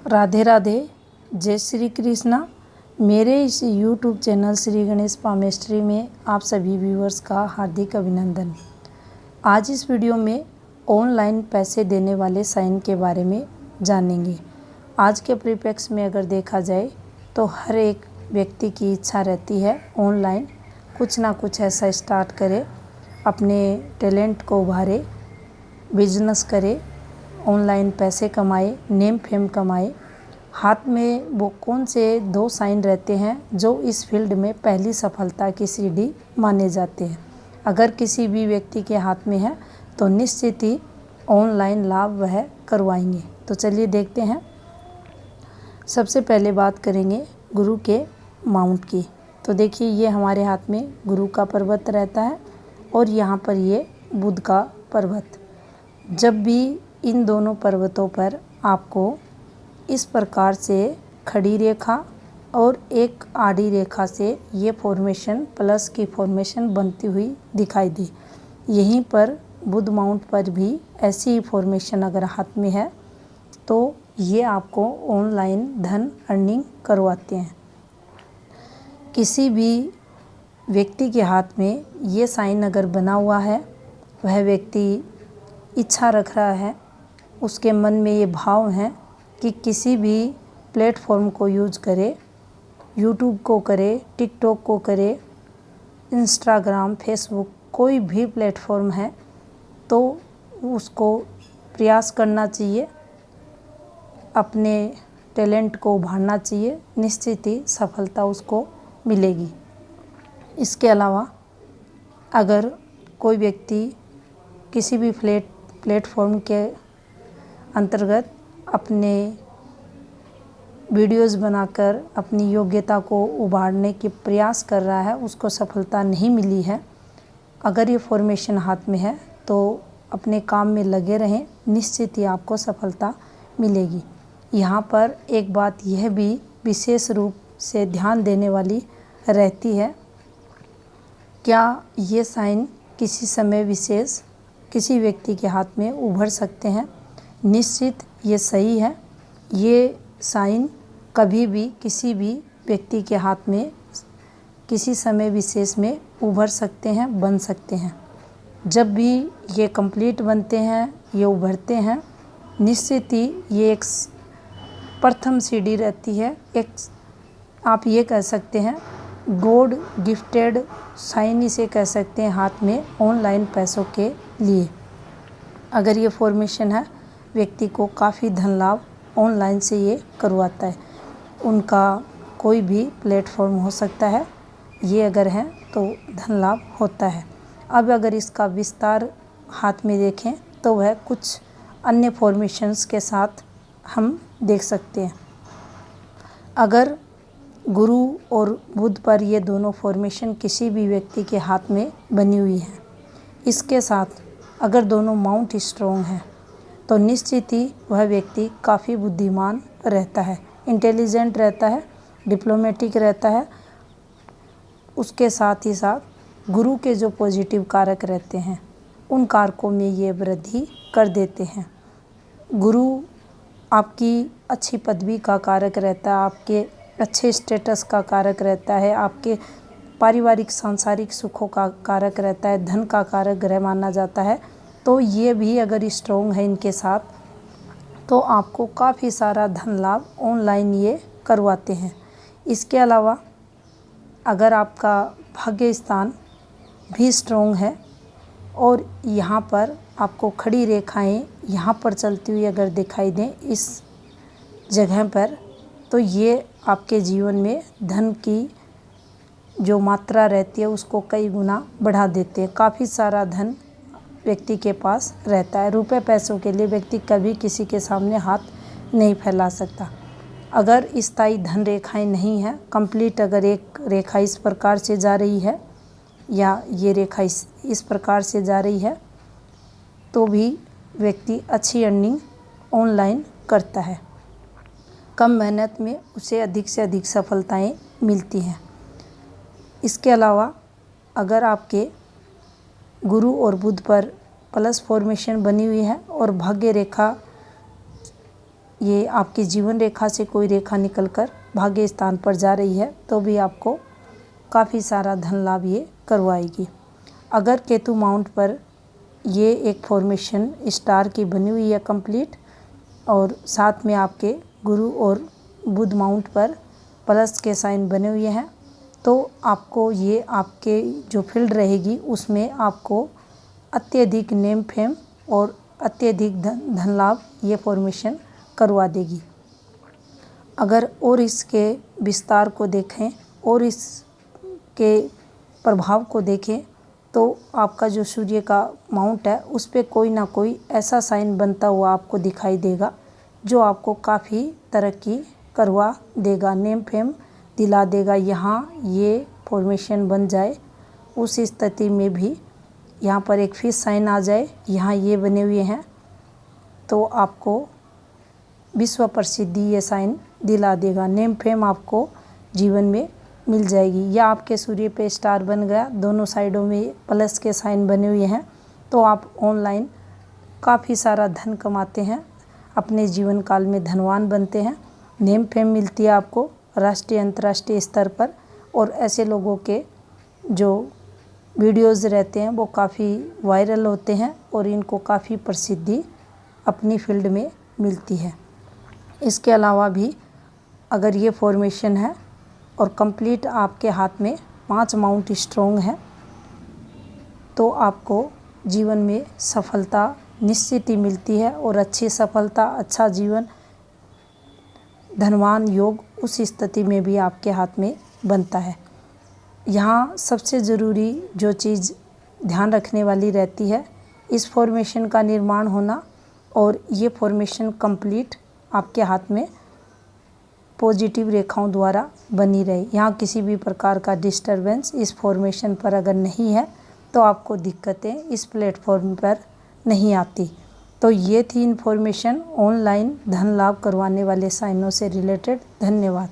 राधे राधे, जय श्री कृष्णा। मेरे इस YouTube channel Shri Ganesh palmistry में आप सभी व्यूअर्स का हार्दिक अभिनंदन। आज इस वीडियो में ऑनलाइन पैसे देने वाले साइन के बारे में जानेंगे। आज के परिप्रेक्ष्य में अगर देखा जाए तो हर एक व्यक्ति की इच्छा रहती है ऑनलाइन कुछ ना कुछ ऐसा स्टार्ट करे, अपने टैलेंट को उभारे, बिजनेस करे, ऑनलाइन पैसे कमाए, नेम फेम कमाए। हाथ में वो कौन से दो साइन रहते हैं जो इस फील्ड में पहली सफलता की सीढ़ी माने जाते हैं। अगर किसी भी व्यक्ति के हाथ में है तो निश्चित ही ऑनलाइन लाभ वह करवाएंगे। तो चलिए देखते हैं। सबसे पहले बात करेंगे गुरु के माउंट की। तो देखिए ये हमारे हाथ में गुरु का पर्वत रहता है और यहाँ पर ये बुध का पर्वत। जब भी इन दोनों पर्वतों पर आपको इस प्रकार से खड़ी रेखा और एक आड़ी रेखा से ये फॉर्मेशन प्लस की फॉर्मेशन बनती हुई दिखाई दी, यहीं पर बुध माउंट पर भी ऐसी ही फॉर्मेशन अगर हाथ में है तो ये आपको ऑनलाइन धन अर्निंग करवाते हैं। किसी भी व्यक्ति के हाथ में ये साइन अगर बना हुआ है, वह व्यक्ति इच्छा रख रहा है, उसके मन में ये भाव है कि किसी भी प्लेटफॉर्म को यूज करे, यूट्यूब को करे, टिकटॉक को करे, इंस्टाग्राम, फेसबुक, कोई भी प्लेटफॉर्म है तो उसको प्रयास करना चाहिए, अपने टैलेंट को उभारना चाहिए, निश्चित ही सफलता उसको मिलेगी। इसके अलावा अगर कोई व्यक्ति किसी भी प्लेटफॉर्म के अंतर्गत अपने वीडियोस बनाकर अपनी योग्यता को उभारने की प्रयास कर रहा है, उसको सफलता नहीं मिली है, अगर ये फॉर्मेशन हाथ में है तो अपने काम में लगे रहें, निश्चित ही आपको सफलता मिलेगी। यहाँ पर एक बात यह भी विशेष रूप से ध्यान देने वाली रहती है, क्या ये साइन किसी समय विशेष किसी व्यक्ति के हाथ में उभर सकते हैं। निश्चित ये सही है, ये साइन कभी भी किसी भी व्यक्ति के हाथ में किसी समय विशेष में उभर सकते हैं, बन सकते हैं। जब भी ये कंप्लीट बनते हैं, ये उभरते हैं, निश्चित ही ये एक प्रथम सीढ़ी रहती है, एक आप ये कह सकते हैं गॉड गिफ्टेड साइन इसे कह सकते हैं हाथ में ऑनलाइन पैसों के लिए। अगर ये फॉर्मेशन है, व्यक्ति को काफ़ी धन लाभ ऑनलाइन से ये करवाता है। उनका कोई भी प्लेटफॉर्म हो सकता है, ये अगर है तो धन लाभ होता है। अब अगर इसका विस्तार हाथ में देखें तो वह कुछ अन्य फॉर्मेशंस के साथ हम देख सकते हैं। अगर गुरु और बुध पर ये दोनों फॉर्मेशन किसी भी व्यक्ति के हाथ में बनी हुई है, इसके साथ अगर दोनों माउंट स्ट्रॉन्ग हैं तो निश्चित ही वह व्यक्ति काफ़ी बुद्धिमान रहता है, इंटेलिजेंट रहता है, डिप्लोमेटिक रहता है। उसके साथ ही साथ गुरु के जो पॉजिटिव कारक रहते हैं उन कारकों में ये वृद्धि कर देते हैं। गुरु आपकी अच्छी पदवी का कारक रहता है, आपके अच्छे स्टेटस का कारक रहता है, आपके पारिवारिक सांसारिक सुखों का कारक रहता है, धन का कारक ग्रह माना जाता है। तो ये भी अगर स्ट्रॉन्ग है इनके साथ तो आपको काफ़ी सारा धन लाभ ऑनलाइन ये करवाते हैं। इसके अलावा अगर आपका भाग्य स्थान भी स्ट्रॉन्ग है और यहाँ पर आपको खड़ी रेखाएं यहाँ पर चलती हुई अगर दिखाई दें इस जगह पर, तो ये आपके जीवन में धन की जो मात्रा रहती है उसको कई गुना बढ़ा देते हैं। काफ़ी सारा धन व्यक्ति के पास रहता है। रुपए पैसों के लिए व्यक्ति कभी किसी के सामने हाथ नहीं फैला सकता। अगर स्थायी धन रेखाएं नहीं हैं, कंप्लीट अगर एक रेखा इस प्रकार से जा रही है या ये रेखा इस प्रकार से जा रही है तो भी व्यक्ति अच्छी अर्निंग ऑनलाइन करता है। कम मेहनत में उसे अधिक से अधिक सफलताएं मिलती हैं। इसके अलावा अगर आपके गुरु और बुध पर प्लस फॉर्मेशन बनी हुई है और भाग्य रेखा ये आपकी जीवन रेखा से कोई रेखा निकलकर भाग्य स्थान पर जा रही है तो भी आपको काफ़ी सारा धन लाभ ये करवाएगी। अगर केतु माउंट पर ये एक फॉर्मेशन स्टार की बनी हुई है कंप्लीट, और साथ में आपके गुरु और बुध माउंट पर प्लस के साइन बने हुए हैं, तो आपको ये आपके जो फील्ड रहेगी उसमें आपको अत्यधिक नेम फेम और अत्यधिक धन लाभ ये फॉर्मेशन करवा देगी। अगर और इसके विस्तार को देखें और इसके प्रभाव को देखें तो आपका जो सूर्य का माउंट है उस पर कोई ना कोई ऐसा साइन बनता हुआ आपको दिखाई देगा जो आपको काफ़ी तरक्की करवा देगा, नेम फेम दिला देगा। यहाँ ये फॉर्मेशन बन जाए उस स्थिति में भी यहाँ पर एक फिश साइन आ जाए, यहाँ ये बने हुए हैं, तो आपको विश्व प्रसिद्धि ये साइन दिला देगा, नेम फेम आपको जीवन में मिल जाएगी। या आपके सूर्य पे स्टार बन गया, दोनों साइडों में प्लस के साइन बने हुए हैं, तो आप ऑनलाइन काफ़ी सारा धन कमाते हैं, अपने जीवन काल में धनवान बनते हैं, नेम फेम मिलती है आपको राष्ट्रीय अंतर्राष्ट्रीय स्तर पर। और ऐसे लोगों के जो वीडियोज़ रहते हैं वो काफ़ी वायरल होते हैं और इनको काफ़ी प्रसिद्धि अपनी फील्ड में मिलती है। इसके अलावा भी अगर ये फॉर्मेशन है और कंप्लीट आपके हाथ में 5 माउंट स्ट्रॉन्ग है तो आपको जीवन में सफलता निश्चित ही मिलती है, और अच्छी सफलता, अच्छा जीवन, धनवान योग उस स्थिति में भी आपके हाथ में बनता है। यहाँ सबसे ज़रूरी जो चीज़ ध्यान रखने वाली रहती है, इस फॉर्मेशन का निर्माण होना और ये फॉर्मेशन कंप्लीट आपके हाथ में पॉजिटिव रेखाओं द्वारा बनी रहे। यहाँ किसी भी प्रकार का डिस्टरबेंस इस फॉर्मेशन पर अगर नहीं है तो आपको दिक्कतें इस प्लेटफॉर्म पर नहीं आती। तो ये थी इन्फॉर्मेशन ऑनलाइन धन लाभ करवाने वाले साइनों से रिलेटेड। धन्यवाद।